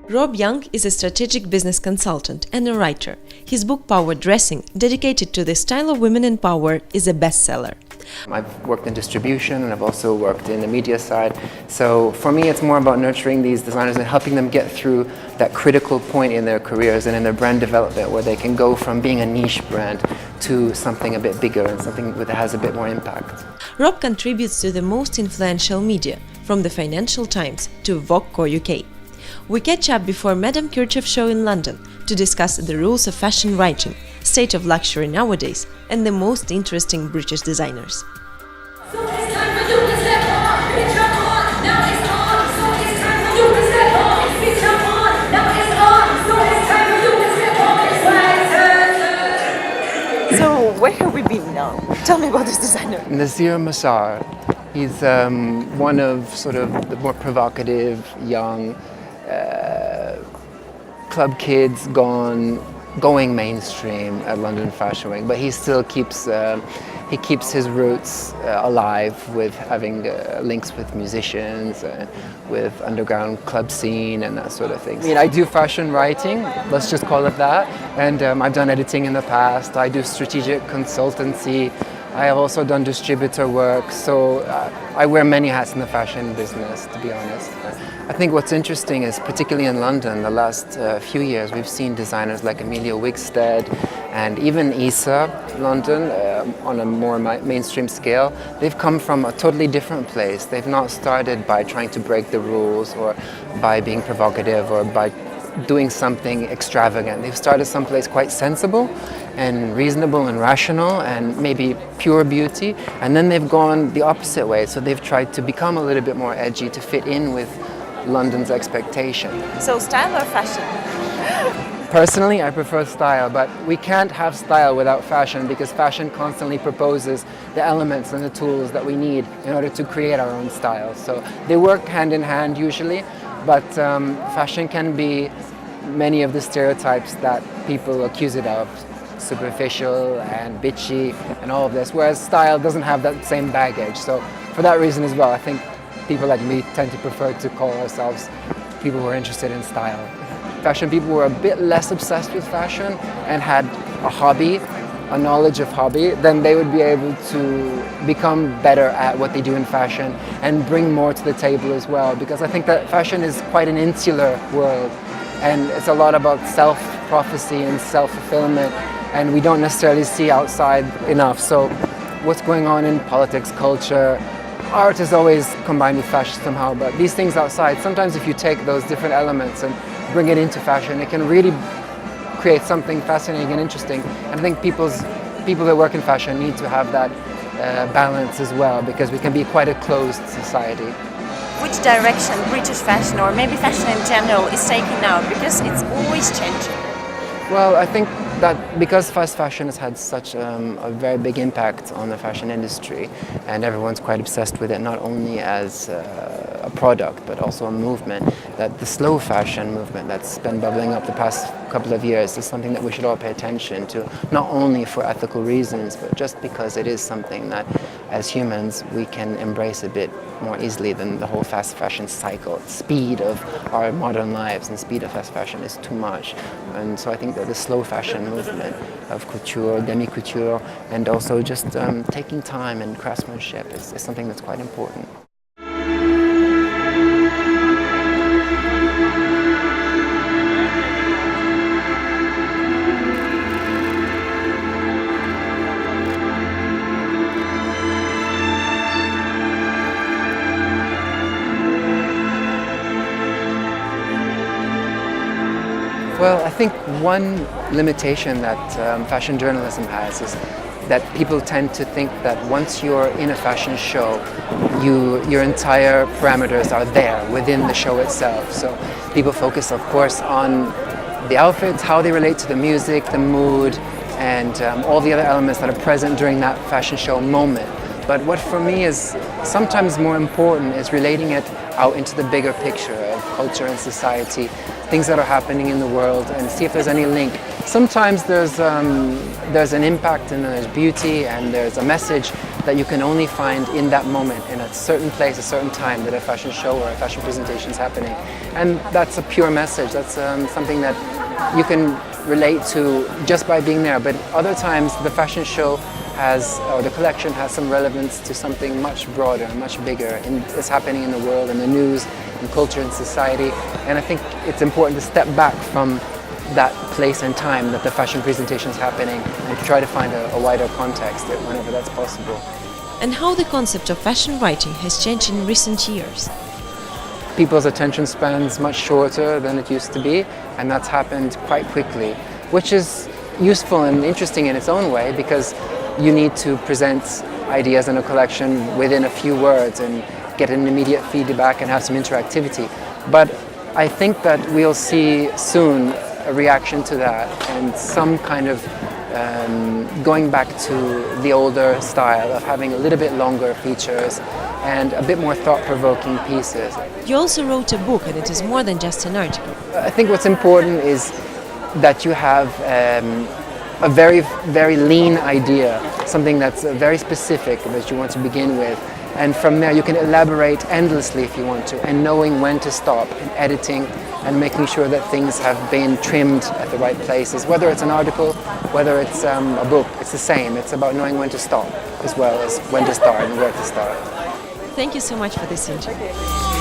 Robb Young is a strategic business consultant and a writer. His book Power Dressing, dedicated to the style of women in power, is a bestseller. I've worked in distribution and I've also worked in the media side. So for me, it's more about nurturing these designers and helping them get through that critical point in their careers and in their brand development where they can go from being a niche brand to something a bit bigger and something that has a bit more impact. Robb contributes to the most influential media, from the Financial Times to Vogue UK. We catch up before Meadham Kirchoff show in London to discuss the rules of fashion writing, state of luxury nowadays, and the most interesting British designers. So it's time for you to step on, we jump on, now it's on. So it's time for you to step on, we jump on, now it's on. So it's time for you to step on, it's So where have we been now? Tell me about this designer. Nazir Masar. He's one of sort of the more provocative, young club kids going mainstream at London Fashion Week, but he still keeps his roots alive with having links with musicians, with underground club scene and that sort of thing. I mean, I do fashion writing, let's just call it that, and I've done editing in the past. I do strategic consultancy. I have also done distributor work, so I wear many hats in the fashion business, to be honest. I think what's interesting is, particularly in London, the last few years, we've seen designers like Amelia Wigstead and even Issa, London, on a more mainstream scale. They've come from a totally different place. They've not started by trying to break the rules or by being provocative or by doing something extravagant. They've started someplace quite sensible and reasonable and rational and maybe pure beauty, and then they've gone the opposite way. So they've tried to become a little bit more edgy to fit in with London's expectation. So style or fashion? Personally, I prefer style, but we can't have style without fashion because fashion constantly proposes the elements and the tools that we need in order to create our own style. So they work hand in hand usually, but fashion can be many of the stereotypes that people accuse it of, superficial and bitchy and all of this, whereas style doesn't have that same baggage. So for that reason as well, I think people like me tend to prefer to call ourselves people who are interested in style. Fashion people were a bit less obsessed with fashion and had a hobby, a knowledge of hobby, then they would be able to become better at what they do in fashion and bring more to the table as well, because I think that fashion is quite an insular world and it's a lot about self-prophecy and self-fulfillment, and we don't necessarily see outside enough. So what's going on in politics, culture, art is always combined with fashion somehow, but these things outside, sometimes if you take those different elements and bring it into fashion, it can really create something fascinating and interesting. And I think people that work in fashion need to have that balance as well, because we can be quite a closed society. Which direction British fashion, or maybe fashion in general, is taking now? Because it's always changing. Well, I think that because fast fashion has had such a very big impact on the fashion industry, and everyone's quite obsessed with it, not only as a product but also a movement, that the slow fashion movement that's been bubbling up the past couple of years is something that we should all pay attention to, not only for ethical reasons, but just because it is something that as humans we can embrace a bit more easily than the whole fast fashion cycle. Speed of our modern lives and speed of fast fashion is too much, and so I think that the slow fashion movement of couture, demi-couture, and also just taking time and craftsmanship is something that's quite important. Well, I think one limitation that fashion journalism has is that people tend to think that once you're in a fashion show, your entire parameters are there within the show itself. So people focus, of course, on the outfits, how they relate to the music, the mood, and all the other elements that are present during that fashion show moment. But what for me is sometimes more important is relating it out into the bigger picture of culture and society, things that are happening in the world, and see if there's any link. Sometimes there's an impact and there's beauty and there's a message that you can only find in that moment, in a certain place, a certain time that a fashion show or a fashion presentation is happening. And that's a pure message. That's something that you can relate to just by being there. But other times the fashion show has, or the collection has some relevance to something much broader, much bigger, that's happening in the world, in the news, in culture, and society. And I think it's important to step back from that place and time that the fashion presentation is happening and to try to find a wider context whenever that's possible. And how the concept of fashion writing has changed in recent years. People's attention span's much shorter than it used to be, and that's happened quite quickly, which is useful and interesting in its own way, because you need to present ideas in a collection within a few words and get an immediate feedback and have some interactivity. But I think that we'll see soon a reaction to that and some kind of going back to the older style of having a little bit longer features and a bit more thought-provoking pieces. You also wrote a book, and it is more than just an article. I think what's important is that you have a very, very lean idea, something that's very specific that you want to begin with. And from there you can elaborate endlessly if you want to, and knowing when to stop, and editing and making sure that things have been trimmed at the right places. Whether it's an article, whether it's a book, it's the same. It's about knowing when to stop as well as when to start and where to start. Thank you so much for this interview.